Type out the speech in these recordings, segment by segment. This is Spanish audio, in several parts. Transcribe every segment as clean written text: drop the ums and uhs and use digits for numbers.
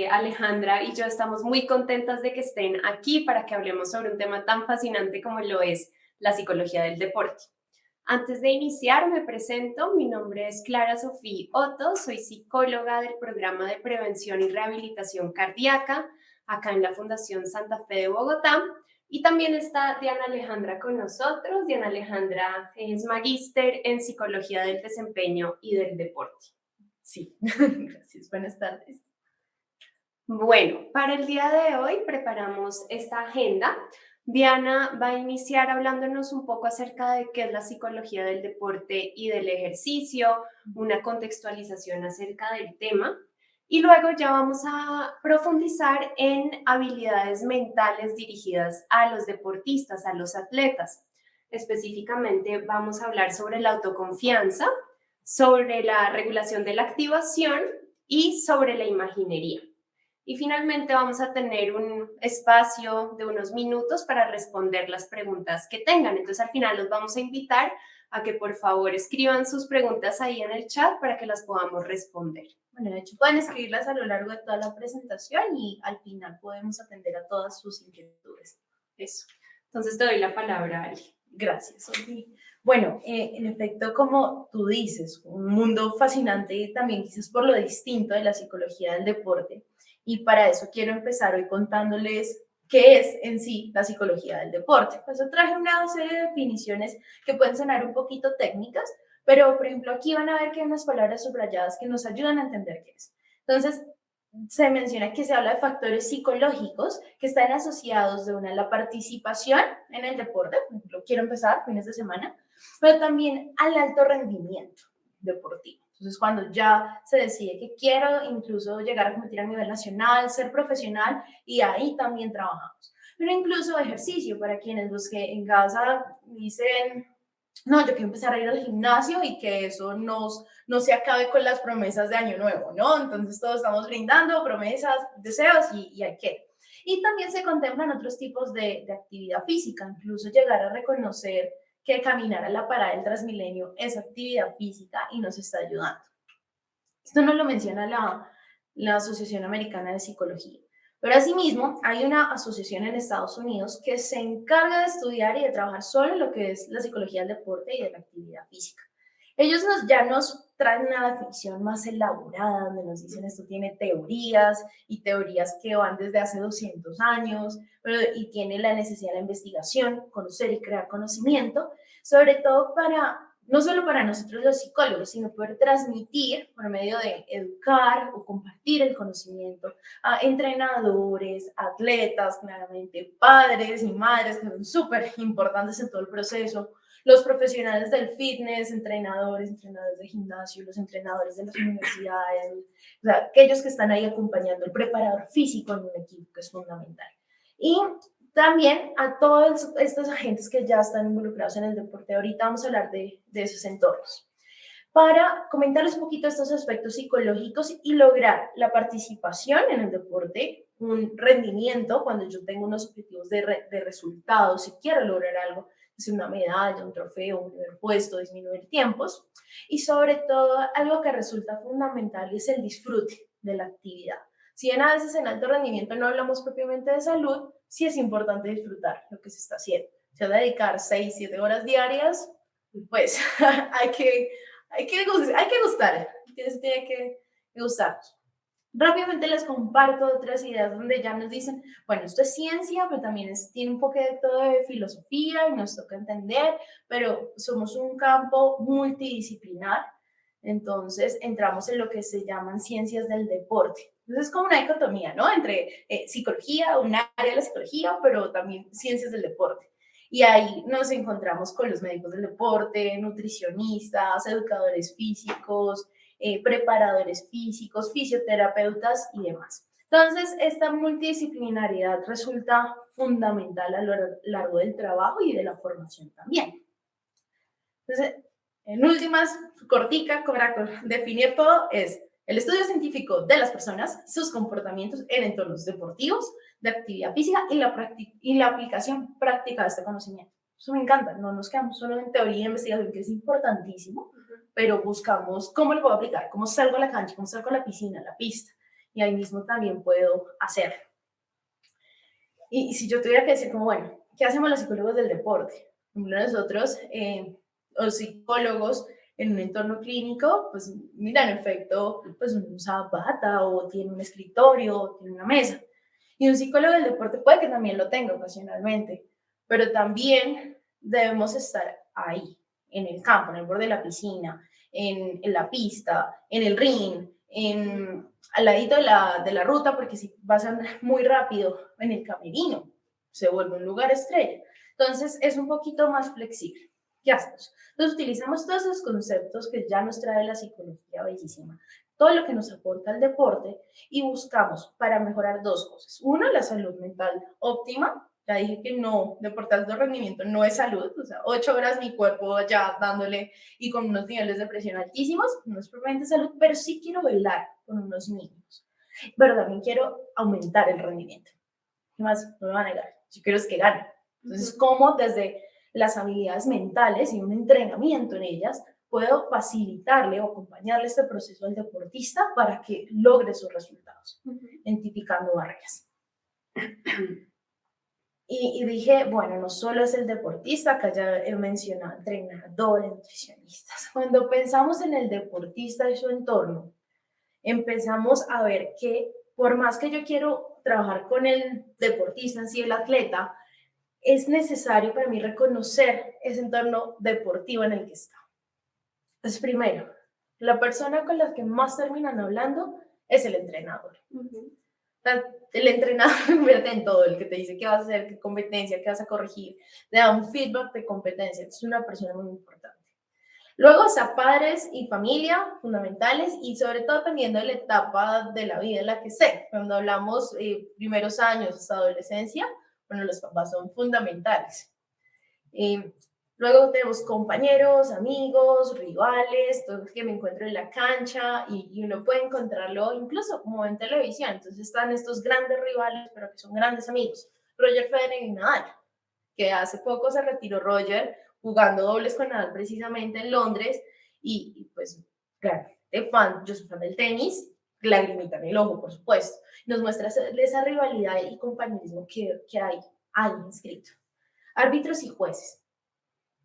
Alejandra y yo estamos muy contentas de que estén aquí para que hablemos sobre un tema tan fascinante como lo es la psicología del deporte. Antes de iniciar, me presento. Mi nombre es Clara Sofía Otto, soy psicóloga del programa de prevención y rehabilitación cardíaca acá en la Fundación Santa Fe de Bogotá. Y también está Diana Alejandra con nosotros. Diana Alejandra es magíster en psicología del desempeño y del deporte. Sí, gracias. Buenas tardes. Bueno, para el día de hoy preparamos esta agenda. Diana va a iniciar hablándonos un poco acerca de qué es la psicología del deporte y del ejercicio, una contextualización acerca del tema. Y luego ya vamos a profundizar en habilidades mentales dirigidas a los deportistas, a los atletas. Específicamente vamos a hablar sobre la autoconfianza, sobre la regulación de la activación y sobre la imaginería. Y finalmente vamos a tener un espacio de unos minutos para responder las preguntas que tengan. Entonces al final los vamos a invitar a que por favor escriban sus preguntas ahí en el chat para que las podamos responder. Bueno, de hecho pueden escribirlas a lo largo de toda la presentación y al final podemos atender a todas sus inquietudes. Eso. Entonces te doy la palabra, Ari. Gracias, Sofía. Bueno, en efecto, como tú dices, un mundo fascinante también quizás por lo distinto de la psicología del deporte. Y para eso quiero empezar hoy contándoles qué es en sí la psicología del deporte. Pues yo traje una serie de definiciones que pueden sonar un poquito técnicas, pero por ejemplo aquí van a ver que hay unas palabras subrayadas que nos ayudan a entender qué es. Entonces, se menciona que se habla de factores psicológicos que están asociados de una a la participación en el deporte, por ejemplo, quiero empezar fines de semana, pero también al alto rendimiento deportivo. Entonces, cuando ya se decide que quiero incluso llegar a competir a nivel nacional, ser profesional, y ahí también trabajamos. Pero incluso ejercicio, para quienes los que en casa dicen, no, yo quiero empezar a ir al gimnasio y que eso no se acabe con las promesas de Año Nuevo, ¿no? Entonces todos estamos brindando promesas, deseos y hay que. Y también se contemplan otros tipos de actividad física, incluso llegar a reconocer que caminar a la parada del Transmilenio es actividad física y nos está ayudando. Esto nos lo menciona la Asociación Americana de Psicología. Pero asimismo, hay una asociación en Estados Unidos que se encarga de estudiar y de trabajar solo en lo que es la psicología del deporte y de la actividad física. Ellos ya nos traen una definición más elaborada, donde nos dicen esto tiene teorías y teorías que van desde hace 200 años, y tiene la necesidad de la investigación, conocer y crear conocimiento, sobre todo para no solo para nosotros los psicólogos, sino poder transmitir por medio de educar o compartir el conocimiento a entrenadores, atletas, claramente padres y madres que son súper importantes en todo el proceso, los profesionales del fitness, entrenadores de gimnasio, los entrenadores de las universidades, o sea, aquellos que están ahí acompañando, el preparador físico en un equipo, que es fundamental. Y también a todos estos agentes que ya están involucrados en el deporte. Ahorita vamos a hablar de esos entornos. Para comentarles un poquito estos aspectos psicológicos y lograr la participación en el deporte, un rendimiento, cuando yo tengo unos objetivos de resultados, si quiero lograr algo, es una medalla, un trofeo, un primer puesto, disminuir tiempos, y sobre todo algo que resulta fundamental es el disfrute de la actividad. Si bien a veces en alto rendimiento no hablamos propiamente de salud, sí es importante disfrutar lo que se está haciendo. O sea, dedicar 6, 7 horas diarias, pues hay que gustar, tiene que gustarnos. Rápidamente les comparto otras ideas donde ya nos dicen, bueno, esto es ciencia, pero también tiene un poco de todo de filosofía y nos toca entender, pero somos un campo multidisciplinar, entonces entramos en lo que se llaman ciencias del deporte. Entonces es como una dicotomía, ¿no? Entre psicología, un área de la psicología, pero también ciencias del deporte. Y ahí nos encontramos con los médicos del deporte, nutricionistas, educadores físicos, preparadores físicos, fisioterapeutas y demás. Entonces, esta multidisciplinariedad resulta fundamental a lo largo del trabajo y de la formación también. Entonces, en últimas, cortica, para definir todo, es el estudio científico de las personas, sus comportamientos en entornos deportivos, de actividad física y la aplicación práctica de este conocimiento. Eso me encanta, no nos quedamos solo en teoría e investigación, que es importantísimo, pero buscamos cómo lo puedo aplicar, cómo salgo a la cancha, cómo salgo a la piscina, a la pista. y ahí mismo también puedo hacerlo. Y si yo tuviera que decir como, bueno, ¿qué hacemos los psicólogos del deporte? Nosotros, los psicólogos en un entorno clínico, pues mira, en efecto, pues uno usa bata o tiene un escritorio o tiene una mesa. Y un psicólogo del deporte puede que también lo tenga ocasionalmente, pero también debemos estar ahí, en el campo, en el borde de la piscina, en la pista, en el ring, al ladito de la ruta, porque si vas a andar muy rápido en el camerino, se vuelve un lugar estrella. Entonces es un poquito más flexible. ¿Qué hacemos? Entonces utilizamos todos esos conceptos que ya nos trae la psicología bellísima, todo lo que nos aporta el deporte y buscamos para mejorar dos cosas. Una, la salud mental óptima. Ya dije que no, deporte de alto rendimiento no es salud, o sea, 8 horas mi cuerpo ya dándole y con unos niveles de presión altísimos, no es propiamente salud, pero sí quiero velar con unos mínimos. Pero también quiero aumentar el rendimiento. ¿Qué más? No me van a negar. Yo quiero es que gane. Entonces, ¿cómo desde las habilidades mentales y un entrenamiento en ellas puedo facilitarle o acompañarle este proceso al deportista para que logre sus resultados, identificando barreras? Y dije, bueno, no solo es el deportista, acá ya he mencionado entrenadores, nutricionistas. Cuando pensamos en el deportista y su entorno, empezamos a ver que por más que yo quiero trabajar con el deportista, en sí el atleta, es necesario para mí reconocer ese entorno deportivo en el que está. Entonces, primero, la persona con la que más terminan hablando es el entrenador. El entrenador invierte en todo, el que te dice qué vas a hacer, qué competencia, qué vas a corregir, te da un feedback de competencia, es una persona muy importante. Luego está padres y familia, fundamentales, y sobre todo dependiendo de la etapa de la vida en la que esté. Cuando hablamos primeros años hasta adolescencia, bueno, los papás son fundamentales. Luego tenemos compañeros, amigos, rivales, todo lo que me encuentro en la cancha y uno puede encontrarlo incluso como en televisión. Entonces están estos grandes rivales, pero que son grandes amigos. Roger Federer y Nadal, que hace poco se retiró Roger jugando dobles con Nadal precisamente en Londres y pues, claro, yo soy fan del tenis, lagrimita en el ojo, por supuesto. Nos muestra esa rivalidad y compañerismo que hay ahí inscrito. Árbitros y jueces,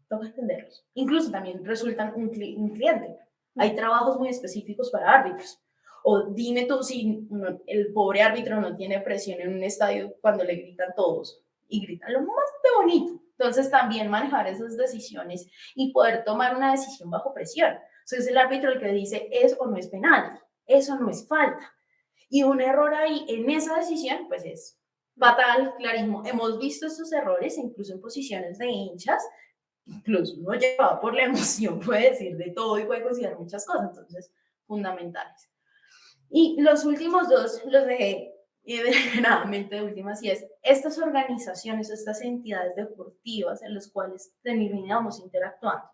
toca entenderlos. Incluso también resultan un cliente. Hay trabajos muy específicos para árbitros. O dime tú si el pobre árbitro no tiene presión en un estadio cuando le gritan todos y gritan lo más de bonito. Entonces también manejar esas decisiones y poder tomar una decisión bajo presión. Entonces es el árbitro el que dice es o no es penal, eso no es falta. Y un error ahí en esa decisión pues es fatal, clarísimo. Hemos visto estos errores incluso en posiciones de hinchas, incluso uno llevado por la emoción puede decir de todo y puede considerar muchas cosas, entonces fundamentales. Y los últimos dos los dejé deliberadamente de últimas y es estas organizaciones, estas entidades deportivas en las cuales terminamos interactuando.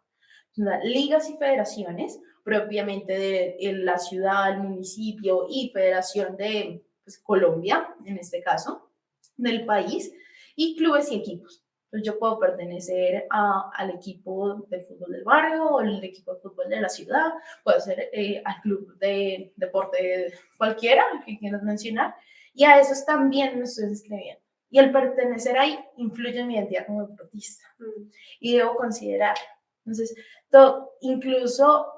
Ligas y federaciones, propiamente de la ciudad, el municipio y federación de pues, Colombia, en este caso, del país, y clubes y equipos. Entonces yo puedo pertenecer al equipo de fútbol del barrio o al equipo de fútbol de la ciudad, puedo ser al club de deporte cualquiera que quieras mencionar, y a esos también me estoy inscribiendo. Y el pertenecer ahí influye en mi identidad como deportista. Y debo considerar. Entonces, incluso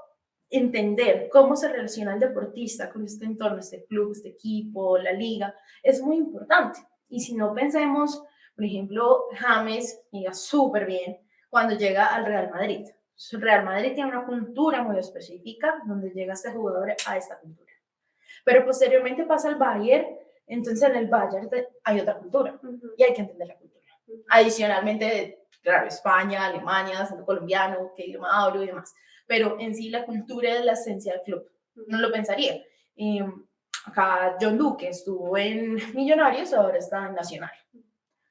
entender cómo se relaciona el deportista con este entorno, este club, este equipo, la liga, es muy importante. Y si no pensemos, por ejemplo, James llega súper bien cuando llega al Real Madrid. El Real Madrid tiene una cultura muy específica donde llega este jugador a esta cultura. Pero posteriormente pasa al Bayern, entonces en el Bayern hay otra cultura y hay que entender la cultura. Adicionalmente, claro, España, Alemania, acento colombiano, que idioma hablo y demás. Pero en sí la cultura es la esencia del club. No lo pensaría. Acá John Duque estuvo en Millonarios, ahora está en Nacional.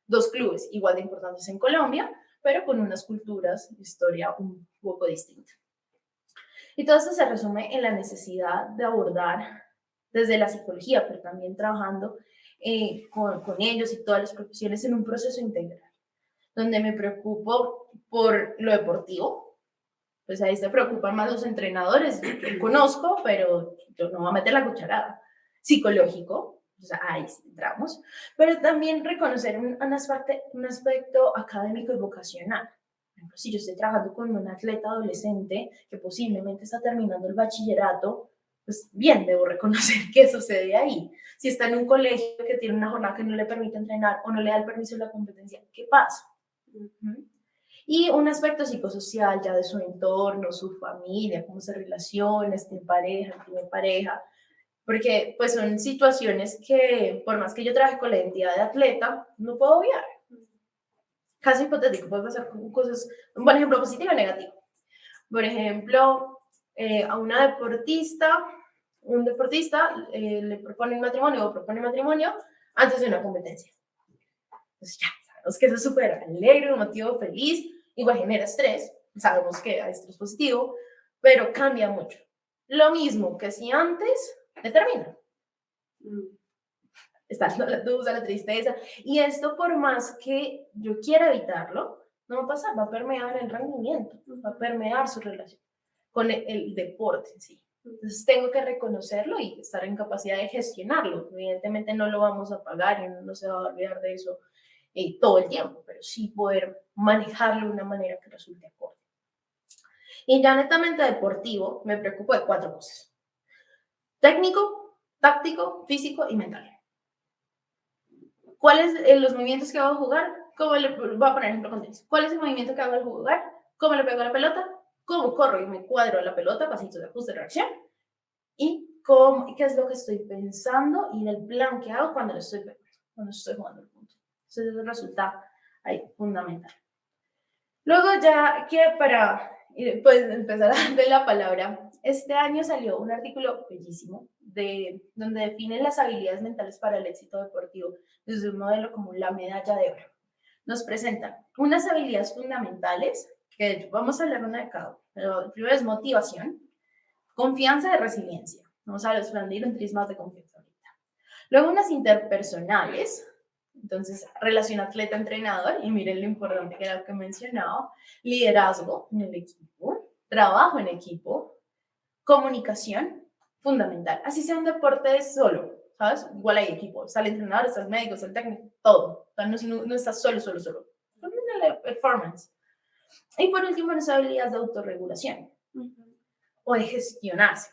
Dos clubes igual de importantes en Colombia, pero con unas culturas, historia un poco distinta. Y todo esto se resume en la necesidad de abordar desde la psicología, pero también trabajando con ellos y todas las profesiones en un proceso integral, donde me preocupo por lo deportivo, pues ahí se preocupan más los entrenadores, que conozco, pero yo no voy a meter la cucharada. psicológico, o sea, ahí sí entramos, pero también reconocer un aspecto académico y vocacional. Por ejemplo, si yo estoy trabajando con un atleta adolescente que posiblemente está terminando el bachillerato, pues bien, debo reconocer qué sucede ahí. Si está en un colegio que tiene una jornada que no le permite entrenar o no le da el permiso de la competencia, ¿qué pasa? Y un aspecto psicosocial ya de su entorno, su familia, cómo se relaciona, está en pareja, no tiene pareja, porque pues son situaciones que por más que yo trabaje con la identidad de atleta, no puedo obviar. Caso hipotético, puede pasar con cosas, un buen ejemplo positivo y negativo. Por ejemplo, a una deportista, un deportista le propone matrimonio o propone matrimonio antes de una competencia. Entonces ya, sabemos que eso es súper alegre, un motivo feliz, igual genera estrés, sabemos que hay estrés positivo, pero cambia mucho. Lo mismo que si antes determina. Está la duda, la tristeza, y esto por más que yo quiera evitarlo, no va a pasar, va a permear el rendimiento, va a permear su relación con el deporte en sí. Entonces tengo que reconocerlo y estar en capacidad de gestionarlo. Evidentemente no lo vamos a pagar y uno no se va a olvidar de eso todo el tiempo, pero sí poder manejarlo de una manera que resulte acorde. Y ya netamente deportivo, me preocupo de 4 cosas: técnico, táctico, físico y mental. ¿Cuáles los movimientos que hago al jugar? ¿Cómo le voy a poner ejemplo con tenis? ¿Cuál es el movimiento que hago al jugar? ¿Cómo le pego a la pelota? ¿Cómo corro y me cuadro a la pelota? Pasitos de ajuste, reacción. ¿Y qué es lo que estoy pensando y el plan que hago cuando estoy jugando el punto? Entonces eso resulta ahí fundamental. Luego ya que para pues, empezar a darle la palabra, este año salió un artículo bellísimo donde definen las habilidades mentales para el éxito deportivo desde un modelo como la medalla de oro. Nos presentan unas habilidades fundamentales, que vamos a hablar una de cada uno. El primero es motivación, confianza y resiliencia. Vamos a expandir un tris más de confianza ahorita. Luego unas interpersonales, entonces relación atleta-entrenador, y miren lo importante que era lo que mencionaba: liderazgo en el equipo, trabajo en equipo, comunicación, fundamental. Así sea un deporte solo, ¿sabes? Igual hay equipo, está el entrenador, está el médico, está el técnico, todo. No estás solo. También la performance. Y por último, las habilidades de autorregulación o de gestionarse,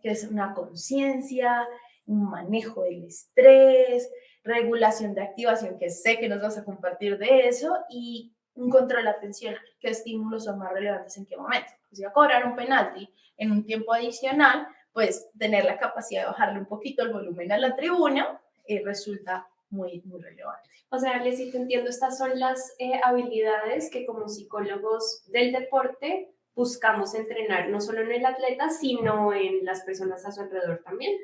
que es una conciencia, un manejo del estrés, regulación de activación, que sé que nos vas a compartir de eso, y un control atencional, qué estímulos son más relevantes en qué momento. Si va a cobrar un penalti en un tiempo adicional, pues tener la capacidad de bajarle un poquito el volumen a la tribuna resulta muy relevante. O sea, les te entiendo, estas son las habilidades que como psicólogos del deporte buscamos entrenar, no solo en el atleta, sino en las personas a su alrededor también,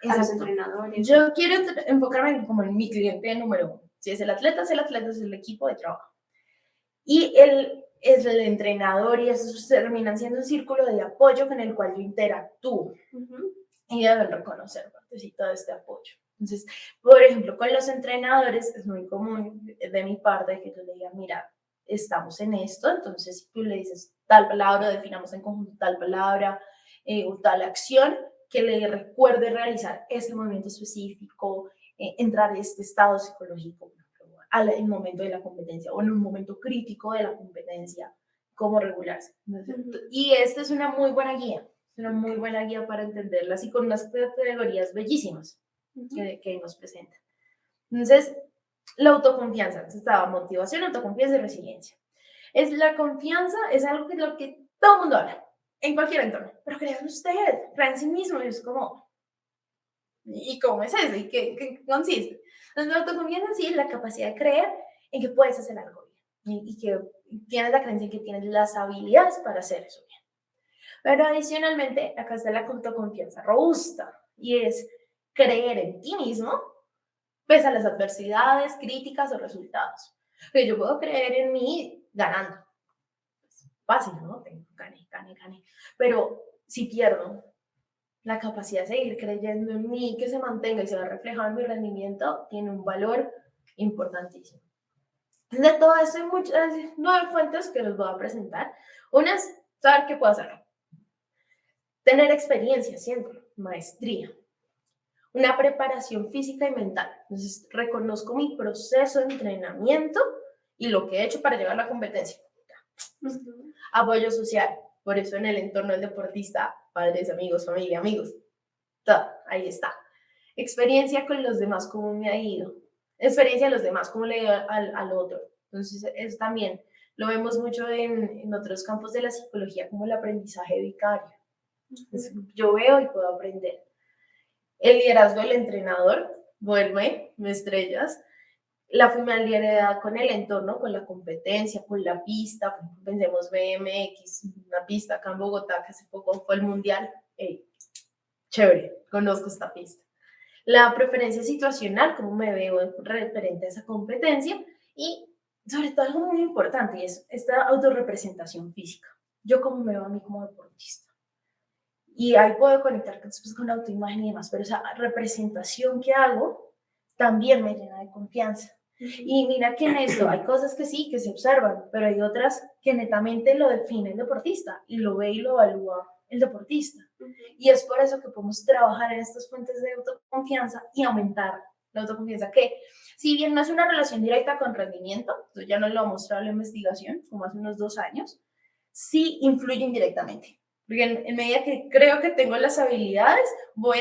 Exacto. a los entrenadores. Yo quiero enfocarme como en mi cliente número 1. Si es el atleta, es el equipo de trabajo. Y es el entrenador, y eso termina siendo un círculo de apoyo con el cual yo interactúo. Y deben reconocer partecito de este apoyo. Entonces, por ejemplo, con los entrenadores es muy común de mi parte que yo le diga: mira, estamos en esto, entonces si tú le dices tal palabra, definamos en conjunto tal palabra o tal acción, que le recuerde realizar este movimiento específico, entrar en este estado psicológico en el momento de la competencia o en un momento crítico de la competencia, cómo regularse. Entonces, y esta es una muy buena guía para entenderlas, y con unas categorías bellísimas que nos presentan. Entonces, la autoconfianza, entonces estaba motivación, autoconfianza y resiliencia. La confianza es algo que lo que todo el mundo habla, en cualquier entorno, pero crea en usted, crea en sí mismo, y es como, ¿y cómo es eso? ¿Y qué consiste? Entonces, la autoconfianza sí es la capacidad de creer en que puedes hacer algo bien y que tienes la creencia en que tienes las habilidades para hacer eso bien. Pero adicionalmente, acá está la autoconfianza robusta, y es creer en ti mismo pese a las adversidades, críticas o resultados. Que yo puedo creer en mí ganando. Pues, fácil, ¿no? Gane. Pero si pierdo, la capacidad de seguir creyendo en mí, que se mantenga y se va reflejado en mi rendimiento, tiene un valor importantísimo. De todo esto hay muchas 9 fuentes que les voy a presentar. Una es saber qué puedo hacer. Tener experiencia haciéndolo, maestría. una preparación física y mental. Entonces, reconozco mi proceso de entrenamiento y lo que he hecho para llegar a la competencia. Ujú. Apoyo social, por eso en el entorno del deportista, padres, amigos, familia, amigos, todo, ahí está. Experiencia con los demás, cómo me ha ido. Experiencia de los demás, cómo le ha ido al otro. Entonces, es también, lo vemos mucho en otros campos de la psicología, como el aprendizaje vicario. Entonces, yo veo y puedo aprender. El liderazgo del entrenador, vuelve, me estrellas. La familiaridad con el entorno, con la competencia, con la pista, pensemos BMX, una pista acá en Bogotá que hace poco fue el mundial, chévere, conozco esta pista. La preferencia situacional, cómo me veo referente a esa competencia y sobre todo algo muy importante y es esta autorrepresentación física. Yo cómo me veo a mí como deportista. Y ahí puedo conectar después con la autoimagen y demás, pero esa representación que hago también me llena de confianza. Y mira que en esto hay cosas que sí, que se observan, pero hay otras que netamente lo define el deportista y lo ve y lo evalúa el deportista. Y es por eso que podemos trabajar en estas fuentes de autoconfianza y aumentar la autoconfianza, que si bien no es una relación directa con rendimiento, esto ya nos lo ha mostrado la investigación, como hace unos 2 años, sí influye indirectamente. Porque en medida que creo que tengo las habilidades, voy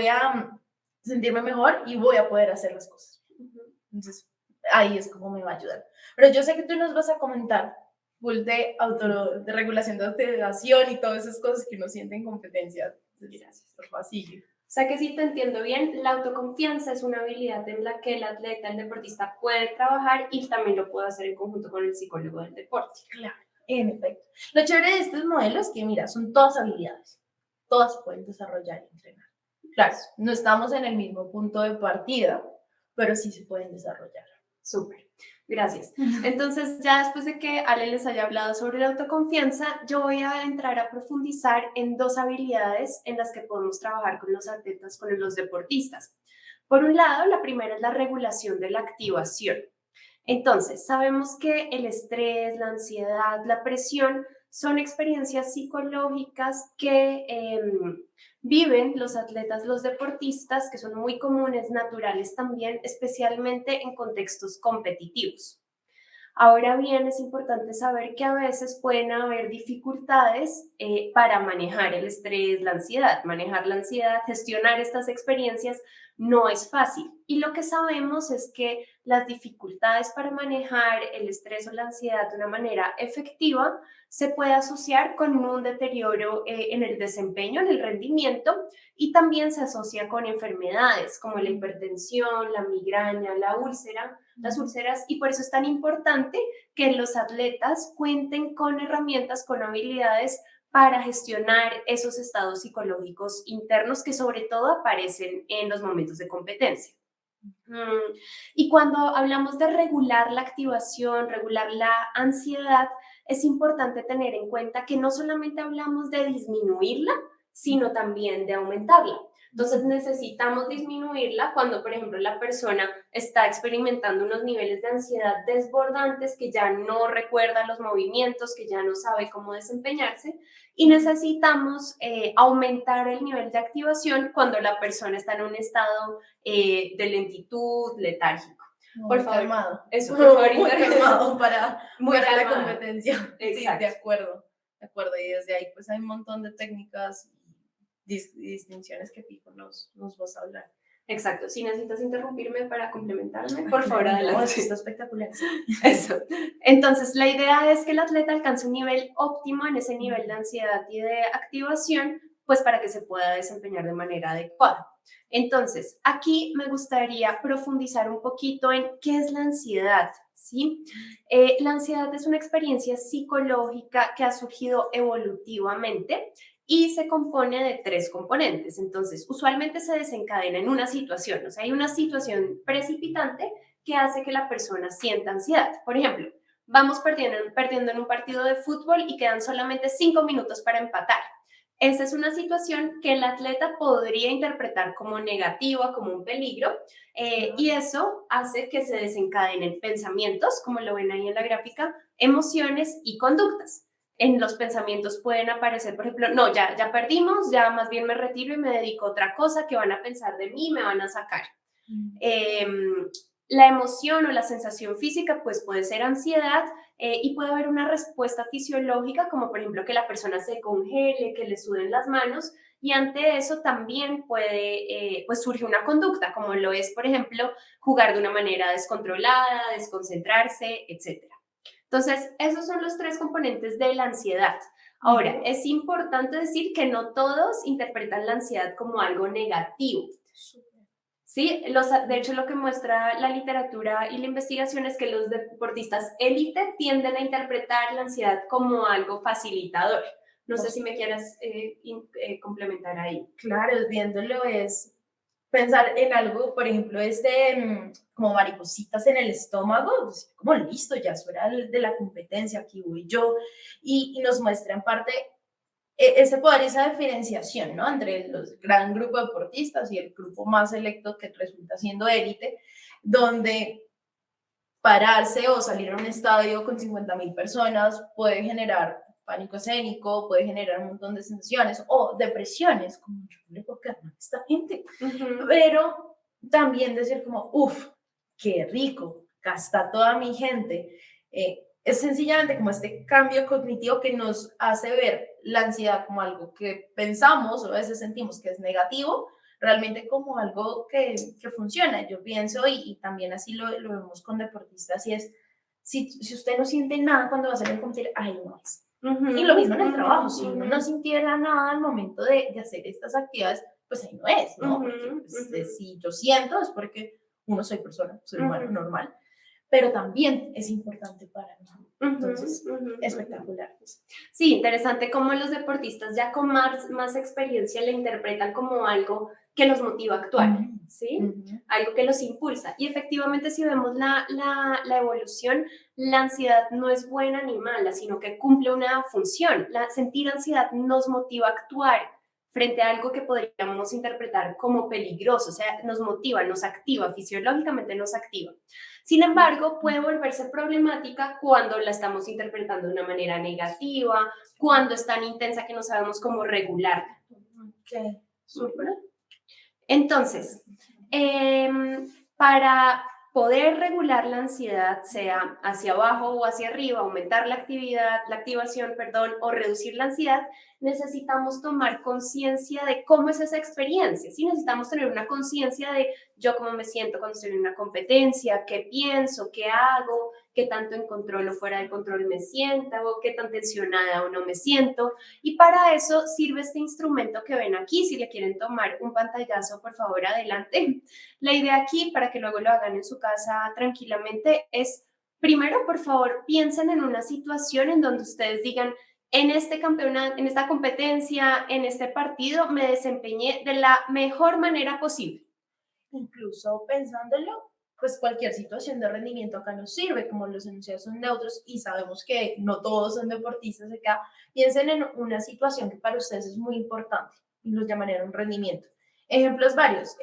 a sentirme mejor y voy a poder hacer las cosas. Entonces, ahí es como me va a ayudar. Pero yo sé que tú nos vas a comentar full de regulación de autoevaluación y todas esas cosas que uno siente en competencia. Gracias, por fácil. O sea que si te entiendo bien, la autoconfianza es una habilidad en la que el atleta, el deportista puede trabajar y también lo puede hacer en conjunto con el psicólogo del deporte. Claro, en efecto. Lo chévere de estos modelos es que, mira, son todas habilidades. Todas se pueden desarrollar y entrenar. Claro, no estamos en el mismo punto de partida, pero sí se pueden desarrollar. Súper, gracias. Entonces, ya después de que Ale les haya hablado sobre la autoconfianza, yo voy a entrar a profundizar en 2 habilidades en las que podemos trabajar con los atletas, con los deportistas. Por un lado, la primera es la regulación de la activación. Entonces, sabemos que el estrés, la ansiedad, la presión son experiencias psicológicas que viven los atletas, los deportistas, que son muy comunes, naturales también, especialmente en contextos competitivos. Ahora bien, es importante saber que a veces pueden haber dificultades para manejar el estrés, la ansiedad. Manejar la ansiedad, gestionar estas experiencias no es fácil. Y lo que sabemos es que las dificultades para manejar el estrés o la ansiedad de una manera efectiva se puede asociar con un deterioro en el desempeño, en el rendimiento, y también se asocia con enfermedades como la hipertensión, la migraña, las úlceras, y por eso es tan importante que los atletas cuenten con herramientas, con habilidades para gestionar esos estados psicológicos internos que sobre todo aparecen en los momentos de competencia. Y cuando hablamos de regular la activación, regular la ansiedad, es importante tener en cuenta que no solamente hablamos de disminuirla, sino también de aumentarla. Entonces necesitamos disminuirla cuando, por ejemplo, la persona está experimentando unos niveles de ansiedad desbordantes, que ya no recuerda los movimientos, que ya no sabe cómo desempeñarse, y necesitamos aumentar el nivel de activación cuando la persona está en un estado de lentitud, letárgico. Por favor, calmado. Eso, por favor, muy calmado para la calmado. competencia. Exacto. Sí, de acuerdo. De acuerdo. Y desde ahí, pues hay un montón de técnicas y distinciones que Pico nos vas a hablar. Exacto. Si necesitas interrumpirme para complementarme, por favor, adelante. Eso está espectacular. Eso. Entonces, la idea es que el atleta alcance un nivel óptimo en ese nivel de ansiedad y de activación, pues para que se pueda desempeñar de manera adecuada. Entonces, aquí me gustaría profundizar un poquito en qué es la ansiedad, ¿sí? La ansiedad es una experiencia psicológica que ha surgido evolutivamente y se compone de 3 componentes. Entonces, usualmente se desencadena en una situación, o sea, hay una situación precipitante que hace que la persona sienta ansiedad. Por ejemplo, vamos perdiendo en un partido de fútbol y quedan solamente 5 minutos para empatar. Esa es una situación que el atleta podría interpretar como negativa, como un peligro, y eso hace que se desencadenen pensamientos, como lo ven ahí en la gráfica, emociones y conductas. En los pensamientos pueden aparecer, por ejemplo, no, ya perdimos, ya más bien me retiro y me dedico a otra cosa, que van a pensar de mí, me van a sacar. Mm. Em, la emoción o la sensación física pues puede ser ansiedad y puede haber una respuesta fisiológica como por ejemplo que la persona se congele, que le suden las manos y ante eso también puede, pues surge una conducta como lo es por ejemplo jugar de una manera descontrolada, desconcentrarse, etcétera. Entonces, esos son los tres componentes de la ansiedad. Ahora, Ujú. es importante decir que no todos interpretan la ansiedad como algo negativo. Súper. Sí, de hecho lo que muestra la literatura y la investigación es que los deportistas élite tienden a interpretar la ansiedad como algo facilitador. No sé si me quieras complementar ahí. Claro, viéndolo es pensar en algo, por ejemplo, como maripositas en el estómago, pues, como listo, ya es hora de la competencia, aquí voy yo, y nos muestra en parte ese poder y esa diferenciación, ¿no? Entre el gran grupo de deportistas y el grupo más selecto que resulta siendo élite, donde pararse o salir a un estadio con 50.000 personas puede generar pánico escénico, puede generar un montón de sensaciones o depresiones, como yo no le puedo quedar mal a esta gente, Ujú, pero también decir como, uff, qué rico, gasta toda mi gente. Es sencillamente como este cambio cognitivo que nos hace ver la ansiedad como algo que pensamos o a veces sentimos que es negativo, realmente como algo que funciona. Yo pienso, y también así lo vemos con deportistas, y es, si usted no siente nada cuando va a salir a competir, ahí no es. ujú, Y lo mismo en el ujú, trabajo, si uno ujú, no sintiera nada al momento de hacer estas actividades, pues ahí no es, ¿no? ujú, Porque pues, ujú, si yo siento es porque uno soy persona, soy humano, ujú, normal, pero también es importante para mí. ujú, Entonces, ujú, ujú. espectacular. Pues. Sí, interesante cómo los deportistas ya con más experiencia le interpretan como algo que los motiva a actuar, Mm, ¿sí? ujú, Algo que los impulsa. Y efectivamente, si vemos la evolución, la ansiedad no es buena ni mala, sino que cumple una función. Sentir ansiedad nos motiva a actuar frente a algo que podríamos interpretar como peligroso, o sea, nos motiva, nos activa, fisiológicamente nos activa. Sin embargo, puede volverse problemática cuando la estamos interpretando de una manera negativa, cuando es tan intensa que no sabemos cómo regularla. ok, súper. Ujú. Entonces, para poder regular la ansiedad, sea hacia abajo o hacia arriba, aumentar la activación, perdón, o reducir la ansiedad, necesitamos tomar conciencia de cómo es esa experiencia. Sí, necesitamos tener una conciencia de yo cómo me siento cuando estoy en una competencia, qué pienso, qué hago, qué tanto en control o fuera de control me siento, qué tan tensionada o no me siento. Y para eso sirve este instrumento que ven aquí. Si le quieren tomar un pantallazo, por favor, adelante. La idea aquí, para que luego lo hagan en su casa tranquilamente, es primero, por favor, piensen en una situación en donde ustedes digan, en este campeonato, en esta competencia, en este partido, me desempeñé de la mejor manera posible. Incluso pensándolo, pues cualquier situación de rendimiento acá nos sirve, como los enunciados son neutros y sabemos que no todos son deportistas acá. Piensen en una situación que para ustedes es muy importante y los llamarían un rendimiento. Ejemplos varios.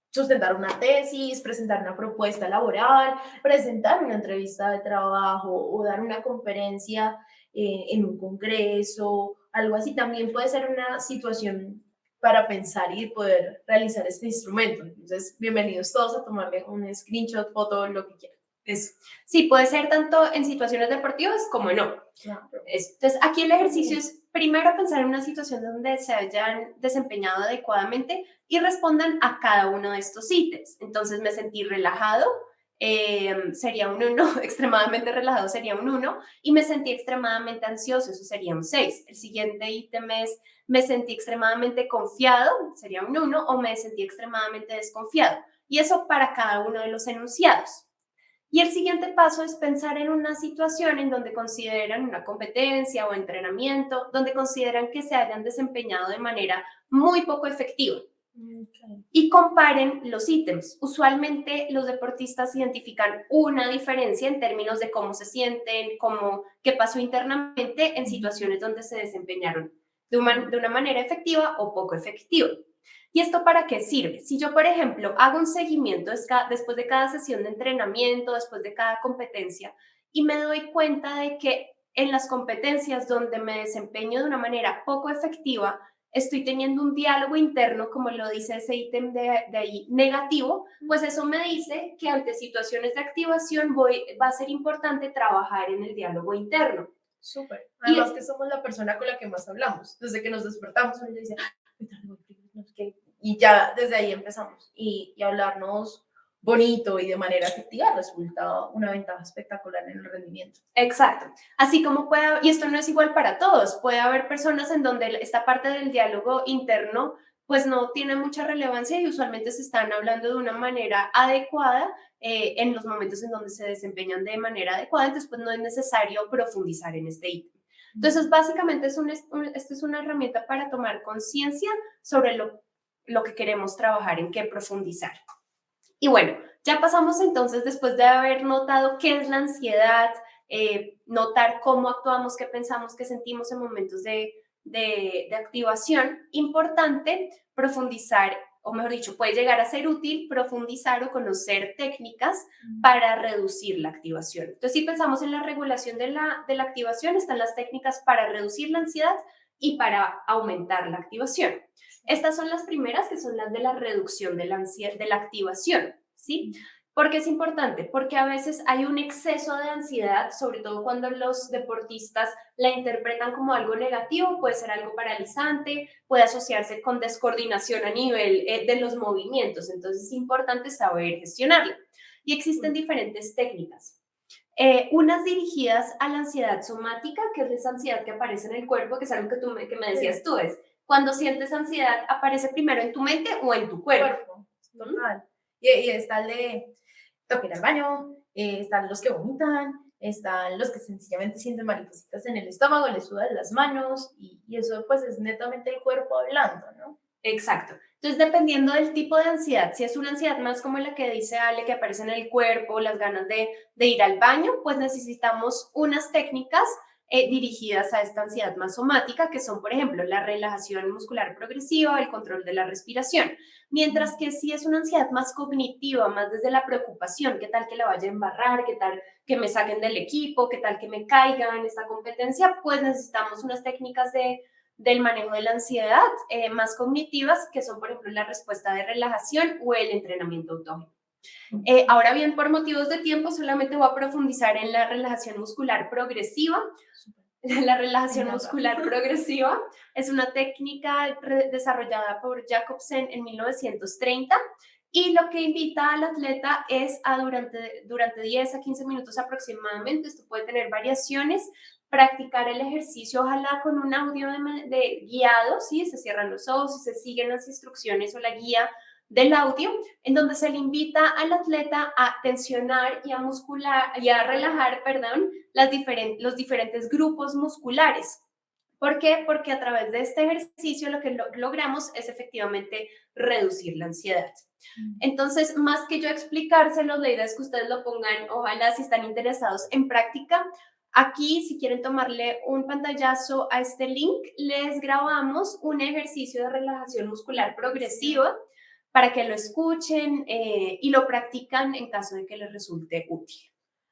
Sustentar una tesis, presentar una propuesta laboral, presentar una entrevista de trabajo o dar una conferencia en un congreso, algo así. También puede ser una situación para pensar y poder realizar este instrumento. Entonces, bienvenidos todos a tomarle un screenshot, foto, lo que quieran. Eso. Sí, puede ser tanto en situaciones deportivas como no. Claro. Entonces, aquí el ejercicio es primero pensar en una situación donde se hayan desempeñado adecuadamente y respondan a cada uno de estos ítems. Entonces, me sentí relajado, sería un 1, extremadamente relajado sería un 1, y me sentí extremadamente ansioso, eso sería un 6. El siguiente ítem es, me sentí extremadamente confiado, sería un 1, o me sentí extremadamente desconfiado. Y eso para cada uno de los enunciados. Y el siguiente paso es pensar en una situación en donde consideran una competencia o entrenamiento, donde consideran que se hayan desempeñado de manera muy poco efectiva Okay. y comparen los ítems. Usualmente los deportistas identifican una diferencia en términos de cómo se sienten, cómo, qué pasó internamente en situaciones donde se desempeñaron de una manera efectiva o poco efectiva. ¿Y esto para qué sirve? Si yo, por ejemplo, hago un seguimiento después de cada sesión de entrenamiento, después de cada competencia, y me doy cuenta de que en las competencias donde me desempeño de una manera poco efectiva, estoy teniendo un diálogo interno, como lo dice ese ítem de ahí, negativo, pues eso me dice que ante situaciones de activación va a ser importante trabajar en el diálogo interno. Súper. Y Además que somos la persona con la que más hablamos. Desde que nos despertamos, uno ya dice, "Ah, ahorita le voy a escribir, no sé qué". Y ya desde ahí empezamos. Y hablarnos bonito y de manera efectiva resulta una ventaja espectacular en el rendimiento. exacto. Así como y esto no es igual para todos, puede haber personas en donde esta parte del diálogo interno pues no tiene mucha relevancia y usualmente se están hablando de una manera adecuada en los momentos en donde se desempeñan de manera adecuada, entonces pues no es necesario profundizar en este ítem. Entonces básicamente esta es una herramienta para tomar conciencia sobre lo que queremos trabajar, en qué profundizar. Y bueno, ya pasamos entonces, después de haber notado qué es la ansiedad, notar cómo actuamos, qué pensamos, qué sentimos en momentos de activación, importante profundizar, o mejor dicho, puede llegar a ser útil profundizar o conocer técnicas para reducir la activación. Entonces, si pensamos en la regulación de la activación, están las técnicas para reducir la ansiedad y para aumentar la activación. Estas son las primeras, que son las de la reducción de la ansiedad, de la activación, ¿sí? ¿Por qué es importante? Porque a veces hay un exceso de ansiedad, sobre todo cuando los deportistas la interpretan como algo negativo, puede ser algo paralizante, puede asociarse con descoordinación a nivel de los movimientos, entonces es importante saber gestionarla. Y existen diferentes técnicas. Unas dirigidas a la ansiedad somática, que es esa ansiedad que aparece en el cuerpo, que es algo que me decías tú, es cuando sientes ansiedad, ¿aparece primero en tu mente o en tu cuerpo? Total. Y está el de toque ir al baño, están los que vomitan, están los que sencillamente sienten maripositas en el estómago, les sudan las manos y eso pues es netamente el cuerpo hablando, ¿no? Exacto. Entonces, dependiendo del tipo de ansiedad, si es una ansiedad más como la que dice Ale, que aparece en el cuerpo, las ganas de ir al baño, pues necesitamos unas técnicas dirigidas a esta ansiedad más somática, que son, por ejemplo, la relajación muscular progresiva, el control de la respiración. Mientras que si es una ansiedad más cognitiva, más desde la preocupación, qué tal que la vaya a embarrar, qué tal que me saquen del equipo, qué tal que me caiga en esta competencia, pues necesitamos unas técnicas del manejo de la ansiedad más cognitivas, que son, por ejemplo, la respuesta de relajación o el entrenamiento autógeno. Ahora bien, por motivos de tiempo, solamente voy a profundizar en la relajación muscular progresiva. La relajación muscular progresiva es una técnica desarrollada por Jacobsen en 1930 y lo que invita al atleta es a durante 10 a 15 minutos aproximadamente, esto puede tener variaciones, practicar el ejercicio, ojalá con un audio de guiado, ¿sí? Se cierran los ojos y se siguen las instrucciones o la guía del audio, en donde se le invita al atleta a tensionar y a muscular y a relajar, perdón, los diferentes grupos musculares. ¿Por qué? Porque a través de este ejercicio lo que logramos es efectivamente reducir la ansiedad. Entonces, más que yo explicárselos, la idea es que ustedes lo pongan, ojalá si están interesados en práctica. Aquí, si quieren tomarle un pantallazo a este link, les grabamos un ejercicio de relajación muscular progresiva para que lo escuchen y lo practican en caso de que les resulte útil.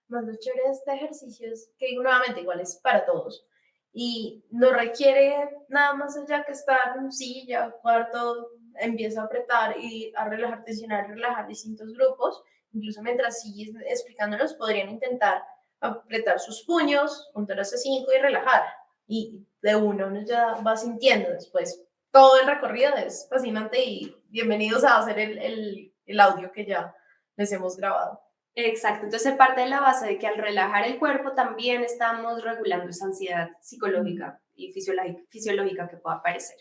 Más lo chévere de este ejercicio es que nuevamente igual es para todos y no requiere nada más allá que estar en silla, cuarto, empieza a apretar y a relajar, tensionar, relajar distintos grupos. Incluso mientras sigues explicándolos, podrían intentar apretar sus puños, contar hasta 5 y relajar. Y de uno ya va sintiendo después. Todo el recorrido es fascinante y bienvenidos a hacer el audio que ya les hemos grabado. Exacto, entonces parte de la base de que al relajar el cuerpo también estamos regulando esa ansiedad psicológica y fisiológica que pueda aparecer.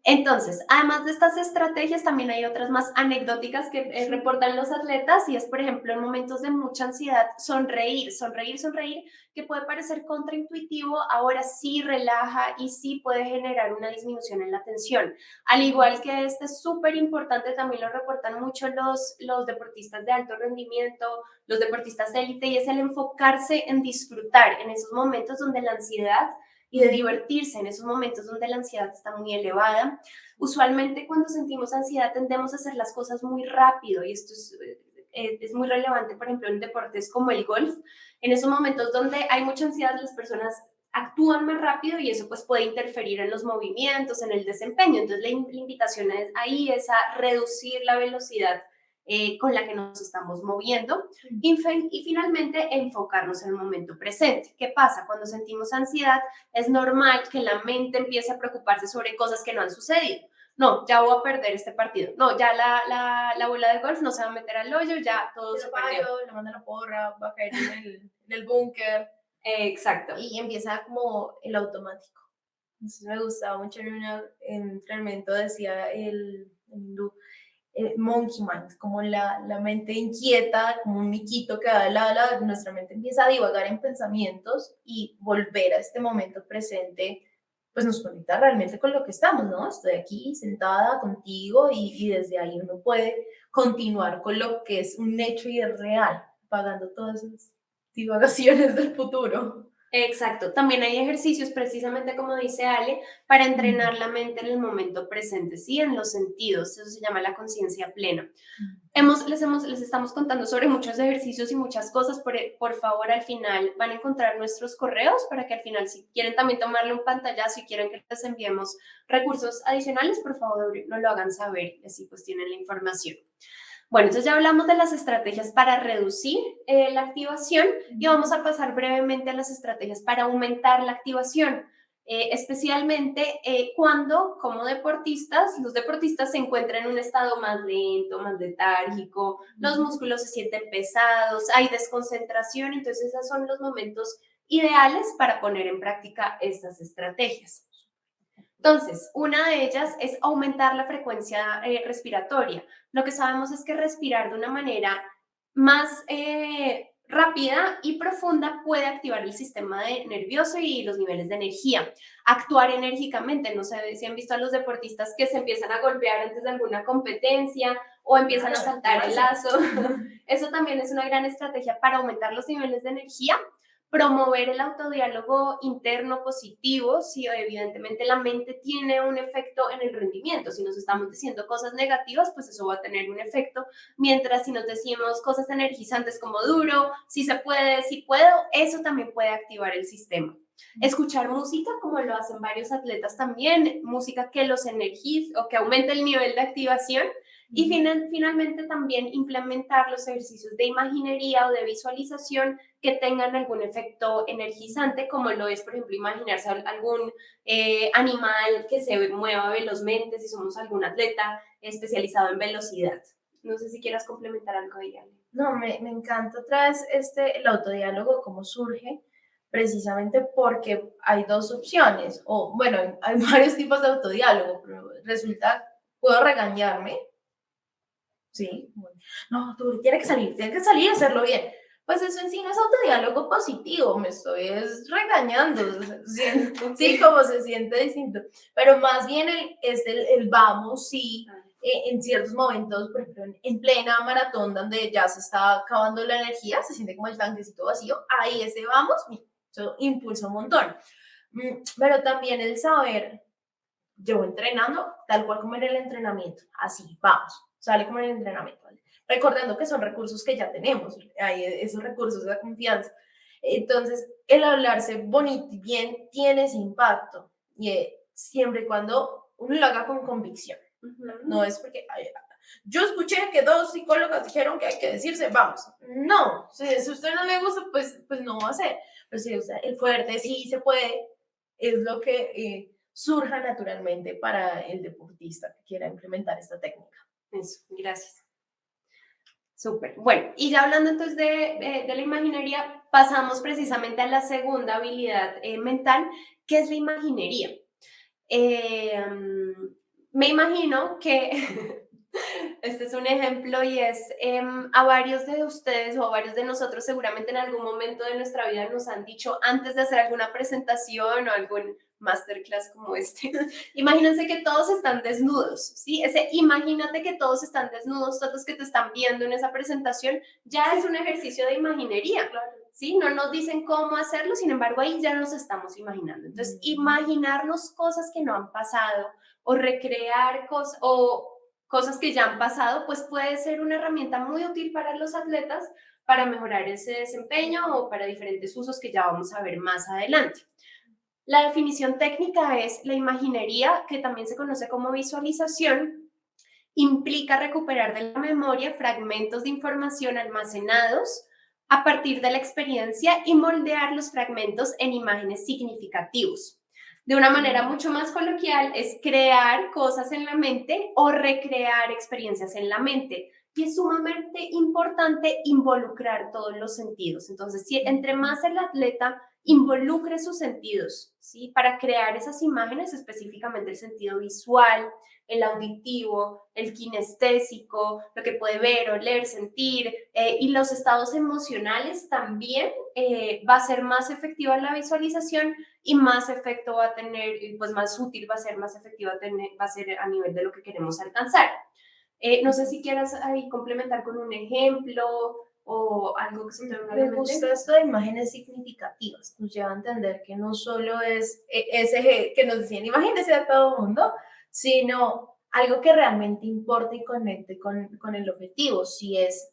Entonces, además de estas estrategias, también hay otras más anecdóticas que reportan los atletas y es, por ejemplo, en momentos de mucha ansiedad, sonreír, sonreír, sonreír, que puede parecer contraintuitivo, ahora sí relaja y sí puede generar una disminución en la tensión. Al igual que este es súper importante, también lo reportan mucho los deportistas de alto rendimiento, los deportistas de élite, y es el enfocarse en disfrutar en esos momentos donde la ansiedad y de divertirse en esos momentos donde la ansiedad está muy elevada. Usualmente cuando sentimos ansiedad tendemos a hacer las cosas muy rápido y esto es es muy relevante, por ejemplo, en deportes como el golf, en esos momentos donde hay mucha ansiedad, las personas actúan más rápido y eso pues puede interferir en los movimientos, en el desempeño. Entonces la invitación es, ahí es a reducir la velocidad con la que nos estamos moviendo y finalmente enfocarnos en el momento presente. ¿Qué pasa? Cuando sentimos ansiedad es normal que la mente empiece a preocuparse sobre cosas que no han sucedido. No, ya voy a perder este partido. No, ya la bola de golf no se va a meter al hoyo, ya todo se perdió. Le manda la porra, va a caer en el búnker. Exacto. Y empieza como el automático. Entonces me gustaba mucho en un entrenamiento, decía el hindú, monkey mind, como la mente inquieta, como un miquito que va de lado a lado, nuestra mente empieza a divagar en pensamientos y volver a este momento presente, pues nos conecta realmente con lo que estamos, ¿no? Estoy aquí sentada contigo y desde ahí uno puede continuar con lo que es un hecho y es real, pagando todas esas divagaciones del futuro. Exacto. También hay ejercicios, precisamente como dice Ale, para entrenar la mente en el momento presente, ¿sí? En los sentidos. Eso se llama la conciencia plena. Les estamos contando sobre muchos ejercicios y muchas cosas. Por favor, al final van a encontrar nuestros correos para que al final, si quieren también tomarle un pantallazo y quieren que les enviemos recursos adicionales, por favor, nos lo hagan saber y así pues tienen la información. Bueno, entonces ya hablamos de las estrategias para reducir la activación y vamos a pasar brevemente a las estrategias para aumentar la activación, especialmente cuando, como deportistas, los deportistas se encuentran en un estado más lento, más letárgico, los músculos se sienten pesados, hay desconcentración, entonces esos son los momentos ideales para poner en práctica estas estrategias. Entonces, una de ellas es aumentar la frecuencia respiratoria. Lo que sabemos es que respirar de una manera más rápida y profunda puede activar el sistema nervioso y los niveles de energía. Actuar enérgicamente, no sé si han visto a los deportistas que se empiezan a golpear antes de alguna competencia o empiezan a saltar el lazo. Eso también es una gran estrategia para aumentar los niveles de energía. Promover el autodiálogo interno positivo, si evidentemente la mente tiene un efecto en el rendimiento, si nos estamos diciendo cosas negativas, pues eso va a tener un efecto, mientras si nos decimos cosas energizantes como duro, si se puede, si puedo, eso también puede activar el sistema. Escuchar música, como lo hacen varios atletas también, música que los energice o que aumente el nivel de activación. Y finalmente también implementar los ejercicios de imaginería o de visualización que tengan algún efecto energizante, como lo es, por ejemplo, imaginarse algún animal que se mueva velozmente, si somos algún atleta especializado en velocidad. No sé si quieras complementar algo ahí, Ale. No, me encanta otra vez el autodiálogo, cómo surge, precisamente porque hay dos opciones, o bueno, hay varios tipos de autodiálogo, pero resulta, puedo regañarme. Sí, bueno. No, tú tienes que salir y hacerlo bien. Pues eso en sí no es autodiálogo positivo, me estoy regañando, sí, sí, como se siente distinto, pero más bien el vamos, sí, en ciertos momentos, por ejemplo, en plena maratón donde ya se está acabando la energía, se siente como el tanquecito vacío, ahí ese vamos, eso impulsa un montón. Pero también el saber, llevo entrenando tal cual como en el entrenamiento, así, vamos, sale como en el entrenamiento, ¿vale? Recordando que son recursos que ya tenemos, hay esos recursos de confianza. Entonces, el hablarse bonito y bien tiene ese impacto, y siempre y cuando uno lo haga con convicción. No es porque yo escuché que dos psicólogas dijeron que hay que decirse, vamos. No, si a usted no le gusta, pues no va a ser. Pero si usted, el fuerte sí se puede, es lo que surja naturalmente para el deportista que quiera implementar esta técnica. Eso, gracias. Súper. Bueno, y ya hablando entonces de la imaginería, pasamos precisamente a la segunda habilidad mental, que es la imaginería. Me imagino que este es un ejemplo y es a varios de ustedes o a varios de nosotros seguramente en algún momento de nuestra vida nos han dicho antes de hacer alguna presentación o algún masterclass como este, imagínense que todos están desnudos, ¿sí? Imagínate que todos están desnudos, todos los que te están viendo en esa presentación, ya es un ejercicio de imaginería, ¿sí? No nos dicen cómo hacerlo, sin embargo ahí ya nos estamos imaginando. Entonces, imaginarnos cosas que no han pasado o recrear cosas o cosas que ya han pasado, pues puede ser una herramienta muy útil para los atletas para mejorar ese desempeño o para diferentes usos que ya vamos a ver más adelante. La definición técnica es la imaginería, que también se conoce como visualización, implica recuperar de la memoria fragmentos de información almacenados a partir de la experiencia y moldear los fragmentos en imágenes significativos. De una manera mucho más coloquial, es crear cosas en la mente o recrear experiencias en la mente. Y es sumamente importante involucrar todos los sentidos. Entonces, si entre más el atleta involucre sus sentidos, ¿sí? Para crear esas imágenes, específicamente el sentido visual, el auditivo, el kinestésico, lo que puede ver, oler, sentir, y los estados emocionales también, va a ser más efectiva la visualización y más efecto va a tener, pues más útil va a ser, más efectiva va a ser a nivel de lo que queremos alcanzar. No sé si quieras ahí complementar con un ejemplo o algo que se te venga a la Me mente. gusta esto de imágenes significativas. Nos lleva a entender que no solo es ese que nos decían, imagínese a todo el mundo, sino algo que realmente importe y conecte con el objetivo. Si es,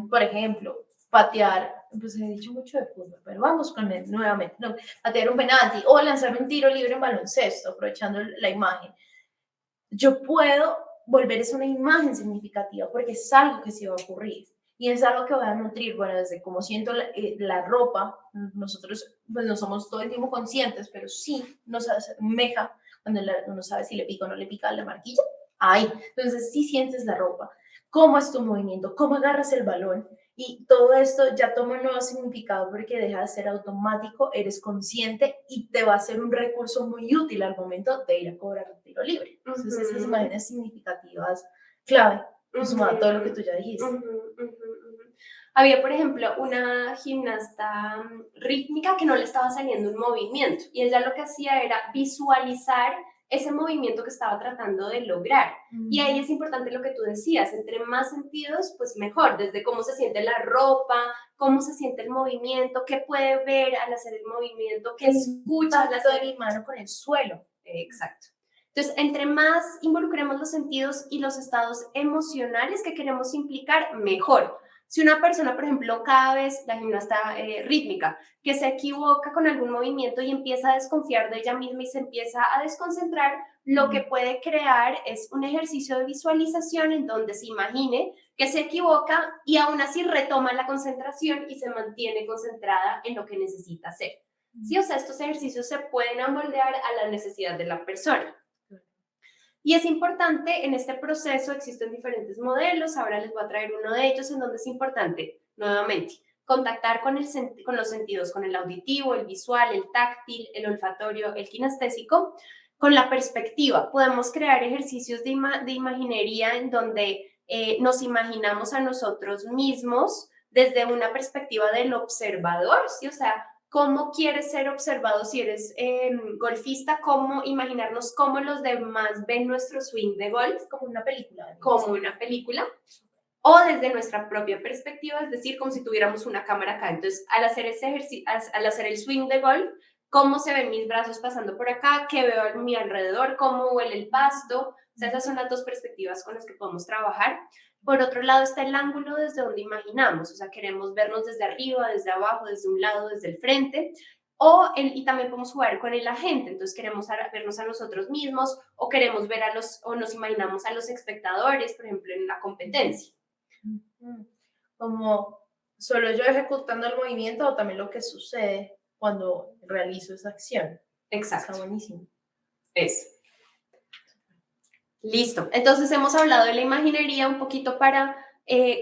por ejemplo, patear, pues he dicho mucho de fútbol, pero vamos con él nuevamente, no, patear un penalti o lanzar un tiro libre en baloncesto, aprovechando la imagen. Yo puedo volver eso una imagen significativa porque es algo que se va a ocurrir y es algo que va a nutrir, bueno, desde cómo siento la ropa, nosotros pues no somos todo el tiempo conscientes, pero sí nos asemeja cuando uno sabe si le pica o no le pica la marquilla, ahí, entonces sí sientes la ropa, cómo es tu movimiento, cómo agarras el balón y todo esto ya toma un nuevo significado porque deja de ser automático, eres consciente y te va a ser un recurso muy útil al momento de ir a cobrar un tiro libre. Entonces, esas imágenes significativas, clave, sumado a todo lo que tú ya dijiste. Había, por ejemplo, una gimnasta rítmica que no le estaba saliendo un movimiento y ella lo que hacía era visualizar ese movimiento que estaba tratando de lograr. Y ahí es importante lo que tú decías, entre más sentidos, pues mejor, desde cómo se siente la ropa, cómo se siente el movimiento, qué puede ver al hacer el movimiento, qué escucha al hacer mi mano con el suelo. Exacto. Entonces, entre más involucremos los sentidos y los estados emocionales que queremos implicar, mejor. Si una persona, por ejemplo, cada vez, la gimnasta rítmica, que se equivoca con algún movimiento y empieza a desconfiar de ella misma y se empieza a desconcentrar, lo que puede crear es un ejercicio de visualización en donde se imagine que se equivoca y aún así retoma la concentración y se mantiene concentrada en lo que necesita hacer. Sí, o sea, estos ejercicios se pueden amoldear a la necesidad de la persona. Y es importante, en este proceso existen diferentes modelos, ahora les voy a traer uno de ellos en donde es importante, nuevamente, contactar con los sentidos, con el auditivo, el visual, el táctil, el olfatorio, el kinestésico, con la perspectiva. Podemos crear ejercicios de imaginería en donde nos imaginamos a nosotros mismos desde una perspectiva del observador, ¿sí? O sea, cómo quieres ser observado si eres golfista, cómo imaginarnos cómo los demás ven nuestro swing de golf. Como una película. Como una película. O desde nuestra propia perspectiva, es decir, como si tuviéramos una cámara acá. Entonces, al hacer ese ejercicio, al hacer el swing de golf, cómo se ven mis brazos pasando por acá, qué veo a mi alrededor, cómo huele el pasto. O sea, esas son las dos perspectivas con las que podemos trabajar. Por otro lado está el ángulo desde donde imaginamos, o sea, queremos vernos desde arriba, desde abajo, desde un lado, desde el frente. Y también podemos jugar con el agente, entonces queremos vernos a nosotros mismos o queremos ver o nos imaginamos a los espectadores, por ejemplo, en la competencia. Como solo yo ejecutando el movimiento o también lo que sucede cuando realizo esa acción. Exacto. Está buenísimo. Es. Listo. Entonces hemos hablado de la imaginería un poquito para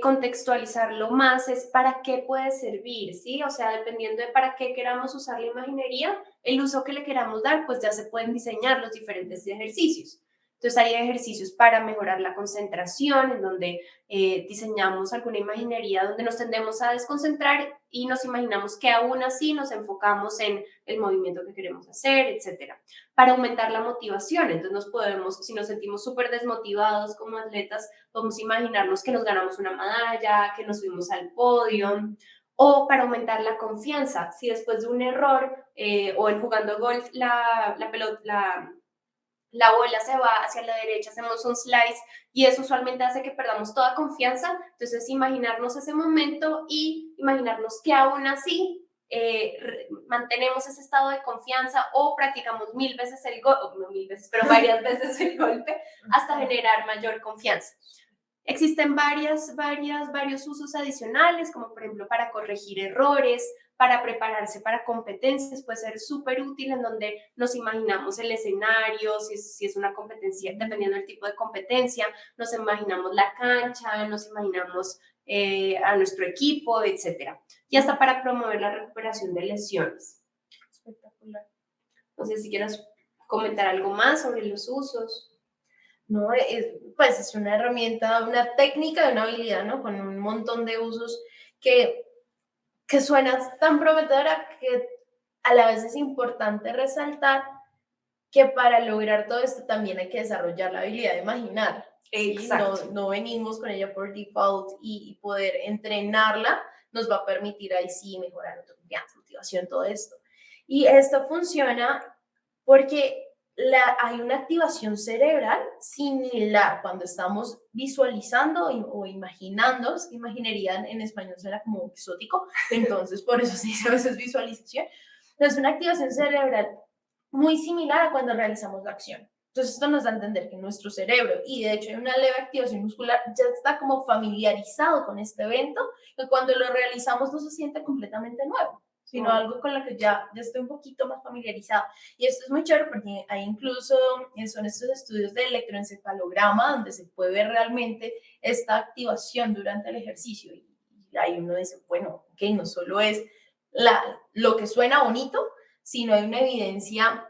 contextualizarlo más, es para qué puede servir, ¿sí? O sea, dependiendo de para qué queramos usar la imaginería, el uso que le queramos dar, pues ya se pueden diseñar los diferentes ejercicios. Entonces hay ejercicios para mejorar la concentración, en donde diseñamos alguna imaginería donde nos tendemos a desconcentrar y nos imaginamos que aún así nos enfocamos en el movimiento que queremos hacer, etcétera. Para aumentar la motivación, entonces si nos sentimos súper desmotivados como atletas, podemos imaginarnos que nos ganamos una medalla, que nos subimos al podio, o para aumentar la confianza, si después de un error o en jugando golf la la bola se va hacia la derecha, hacemos un slice y eso usualmente hace que perdamos toda confianza. Entonces, imaginarnos ese momento y imaginarnos que aún así mantenemos ese estado de confianza o practicamos 1000 veces el golpe, no 1000 veces, pero varias veces el golpe hasta generar mayor confianza. Existen varios usos adicionales, como por ejemplo para corregir errores, para prepararse para competencias, puede ser súper útil en donde nos imaginamos el escenario, si es una competencia, dependiendo del tipo de competencia, nos imaginamos la cancha, nos imaginamos a nuestro equipo, etcétera. Y hasta para promover la recuperación de lesiones. Espectacular. No sé si quieres comentar algo más sobre los usos. ¿No? Pues es una herramienta, una técnica, una habilidad, ¿no? Con un montón de usos que suena tan prometedora que a la vez es importante resaltar que para lograr todo esto también hay que desarrollar la habilidad de imaginar. ¿Sí? No venimos con ella por default y poder entrenarla nos va a permitir ahí sí mejorar nuestra confianza, motivación, todo esto. Y esto funciona porque hay una activación cerebral similar cuando estamos visualizando o imaginando. Imaginería en español será como exótico, entonces por eso se dice a veces visualización. Entonces, una activación cerebral muy similar a cuando realizamos la acción. Entonces, esto nos da a entender que nuestro cerebro, y de hecho hay una leve activación muscular, ya está como familiarizado con este evento, que cuando lo realizamos no se siente completamente nuevo, sino algo con lo que ya estoy un poquito más familiarizado. Y esto es muy chévere porque hay incluso, son estos estudios de electroencefalograma, donde se puede ver realmente esta activación durante el ejercicio. Y ahí uno dice, bueno, ok, no solo es lo que suena bonito, sino hay una evidencia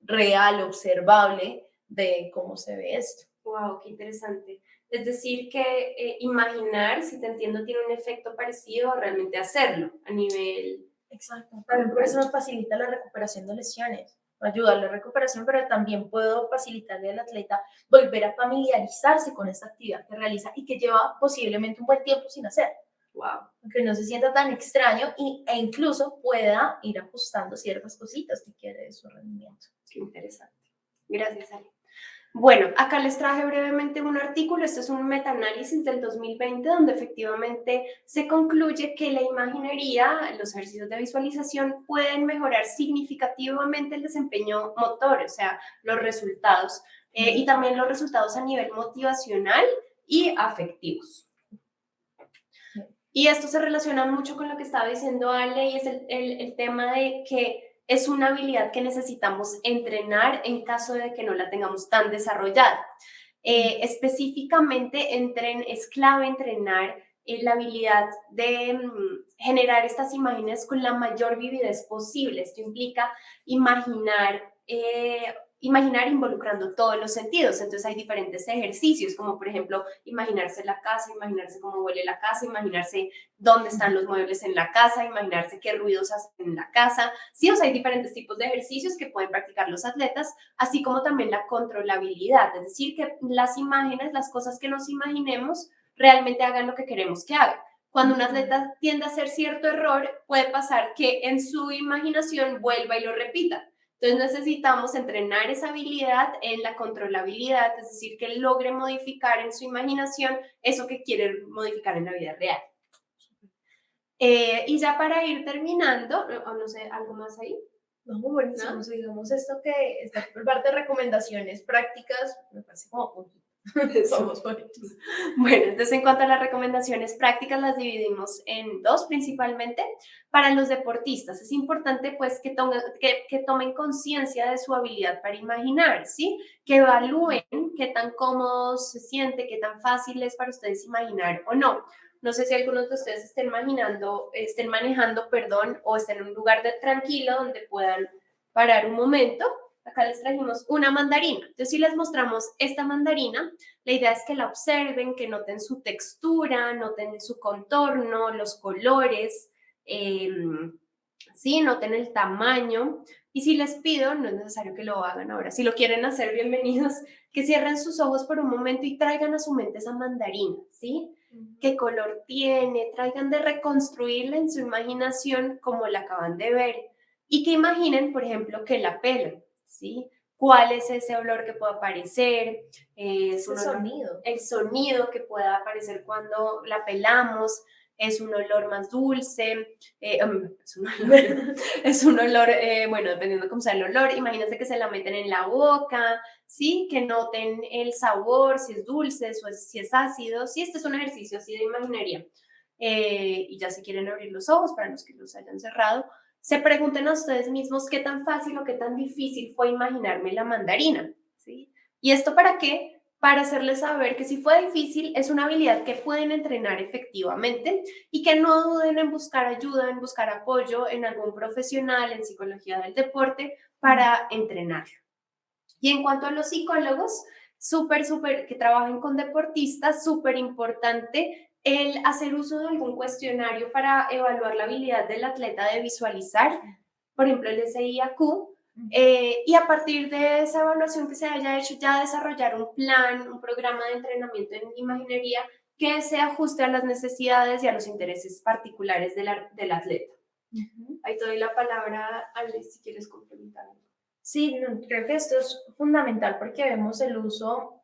real, observable de cómo se ve esto. Wow, qué interesante. Es decir, que imaginar, si te entiendo, tiene un efecto parecido a realmente hacerlo a nivel... Exacto. También por eso nos facilita la recuperación de lesiones. Ayuda a la recuperación, pero también puedo facilitarle al atleta volver a familiarizarse con esta actividad que realiza y que lleva posiblemente un buen tiempo sin hacer. Wow. Que no se sienta tan extraño e incluso pueda ir ajustando ciertas cositas que quiere de su rendimiento. Qué interesante. Gracias, Ale. Bueno, acá les traje brevemente un artículo, este es un metaanálisis del 2020 donde efectivamente se concluye que la imaginería, los ejercicios de visualización pueden mejorar significativamente el desempeño motor, o sea, los resultados y también los resultados a nivel motivacional y afectivos. Y esto se relaciona mucho con lo que estaba diciendo Ale y es el tema de que es una habilidad que necesitamos entrenar en caso de que no la tengamos tan desarrollada. Específicamente, es clave entrenar la habilidad de generar estas imágenes con la mayor vividez posible. Esto implica imaginar involucrando todos los sentidos. Entonces hay diferentes ejercicios, como por ejemplo, imaginarse la casa, imaginarse cómo huele la casa, imaginarse dónde están los muebles en la casa, imaginarse qué ruidos hacen en la casa. Sí, o sea, hay diferentes tipos de ejercicios que pueden practicar los atletas, así como también la controlabilidad, es decir, que las imágenes, las cosas que nos imaginemos, realmente hagan lo que queremos que hagan. Cuando un atleta tiende a hacer cierto error, puede pasar que en su imaginación vuelva y lo repita. Entonces necesitamos entrenar esa habilidad en la controlabilidad, es decir, que logre modificar en su imaginación eso que quiere modificar en la vida real. Y ya para ir terminando, no sé, ¿algo más ahí? No, buenísimo. ¿No? Digamos esto que está por parte de recomendaciones prácticas, me parece como somos bonitos. Bueno, entonces en cuanto a las recomendaciones prácticas las dividimos en dos principalmente. Para los deportistas es importante pues que tomen conciencia de su habilidad para imaginar, ¿sí? Que evalúen qué tan cómodo se siente, qué tan fácil es para ustedes imaginar o no. No sé si algunos de ustedes estén manejando, o estén en un lugar tranquilo donde puedan parar un momento. Acá les trajimos una mandarina. Entonces, si les mostramos esta mandarina, la idea es que la observen, que noten su textura, noten su contorno, los colores, ¿sí? Noten el tamaño. Y si les pido, no es necesario que lo hagan ahora. Si lo quieren hacer, bienvenidos, que cierren sus ojos por un momento y traigan a su mente esa mandarina, ¿sí? ¿Qué color tiene? Traigan de reconstruirla en su imaginación como la acaban de ver. Y que imaginen, por ejemplo, que la pelan, ¿sí? cuál es ese olor que puede aparecer, es Ese un olor, sonido. el sonido que pueda aparecer cuando la pelamos, es un olor más dulce, es un olor, es un olor, bueno, dependiendo cómo sea el olor, imagínense que se la meten en la boca, ¿sí? Que noten el sabor, si es dulce, si es ácido, sí, este es un ejercicio así de imaginaria. Y ya si quieren abrir los ojos, para los que los hayan cerrado, se pregunten a ustedes mismos qué tan fácil o qué tan difícil fue imaginarme la mandarina, ¿sí? ¿Y esto para qué? Para hacerles saber que si fue difícil, es una habilidad que pueden entrenar efectivamente y que no duden en buscar ayuda, en buscar apoyo en algún profesional en psicología del deporte para entrenarlo. Y en cuanto a los psicólogos, súper, que trabajen con deportistas, súper importante el hacer uso de algún cuestionario para evaluar la habilidad del atleta de visualizar, por ejemplo, el SIAQ, y a partir de esa evaluación que se haya hecho, ya desarrollar un plan, un programa de entrenamiento en imaginería que se ajuste a las necesidades y a los intereses particulares del atleta. Ahí te doy la palabra, Ale, si quieres complementar. Sí, no, creo que esto es fundamental porque vemos el uso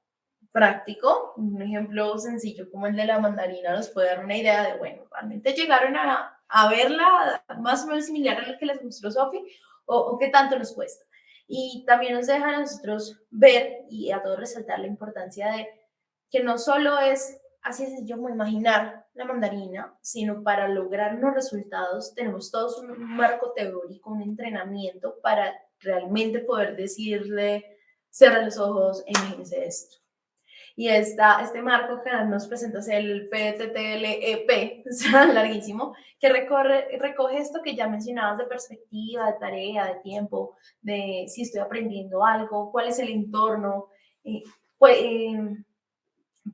práctico. Un ejemplo sencillo como el de la mandarina nos puede dar una idea de, bueno, realmente llegaron a verla más o menos similar a la que les mostró Sofi o qué tanto nos cuesta. Y también nos deja a nosotros ver y a todos resaltar la importancia de que no solo es así sencillo como imaginar la mandarina, sino para lograr los resultados tenemos todos un marco teórico, un entrenamiento para realmente poder decirle, cierra los ojos e imagínese esto. Y este marco que nos presenta es el PTTLEP, o sea, larguísimo, que recoge esto que ya mencionabas de perspectiva, de tarea, de tiempo, de si estoy aprendiendo algo, cuál es el entorno, pues,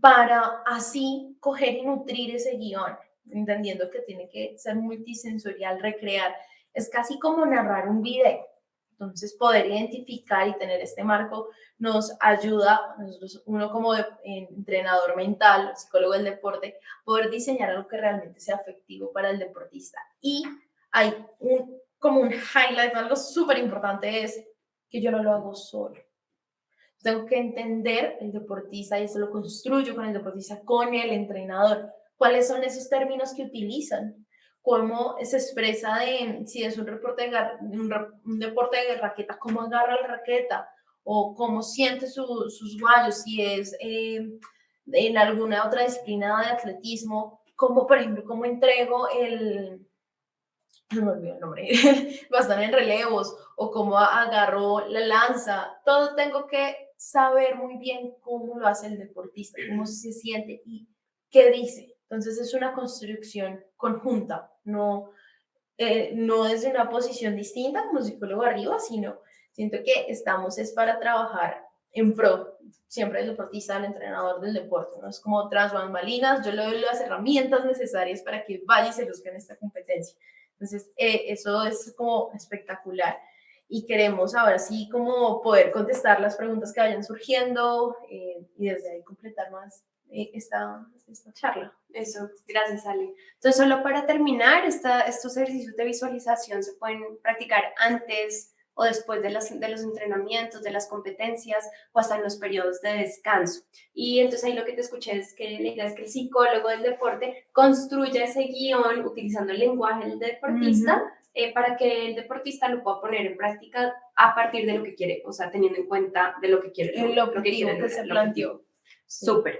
para así coger y nutrir ese guión, entendiendo que tiene que ser multisensorial, recrear. Es casi como narrar un video. Entonces, poder identificar y tener este marco nos ayuda, nosotros, uno como entrenador mental, psicólogo del deporte, poder diseñar algo que realmente sea efectivo para el deportista. Y hay como un highlight, algo súper importante es que yo no lo hago solo. Tengo que entender el deportista y eso lo construyo con el deportista, con el entrenador. ¿Cuáles son esos términos que utilizan? ¿Cómo se expresa si es un deporte de raqueta, cómo agarra la raqueta? ¿O cómo siente sus guayos? Si es en alguna otra disciplina de atletismo, como por ejemplo, cómo entrego no me olvidó el nombre, bastan en relevos o cómo agarró la lanza, todo tengo que saber muy bien cómo lo hace el deportista, cómo se siente y qué dice. Entonces es una construcción conjunta, no desde una posición distinta como psicólogo arriba, sino siento que estamos es para trabajar en pro, siempre el deportista, el entrenador del deporte, no es como tras bambalinas, yo le doy las herramientas necesarias para que vaya y se luzca en esta competencia. Entonces, eso es como espectacular y queremos ahora sí como poder contestar las preguntas que vayan surgiendo y desde ahí completar más esta charla. Eso, gracias Ale. Entonces, solo para terminar, estos ejercicios de visualización se pueden practicar antes o después de los entrenamientos, de las competencias o hasta en los periodos de descanso. Y entonces ahí lo que te escuché es que la idea es que el psicólogo del deporte construya ese guión utilizando el lenguaje del deportista para que el deportista lo pueda poner en práctica a partir de lo que quiere, o sea, teniendo en cuenta de lo que quiere, El objetivo que se planteó. Súper.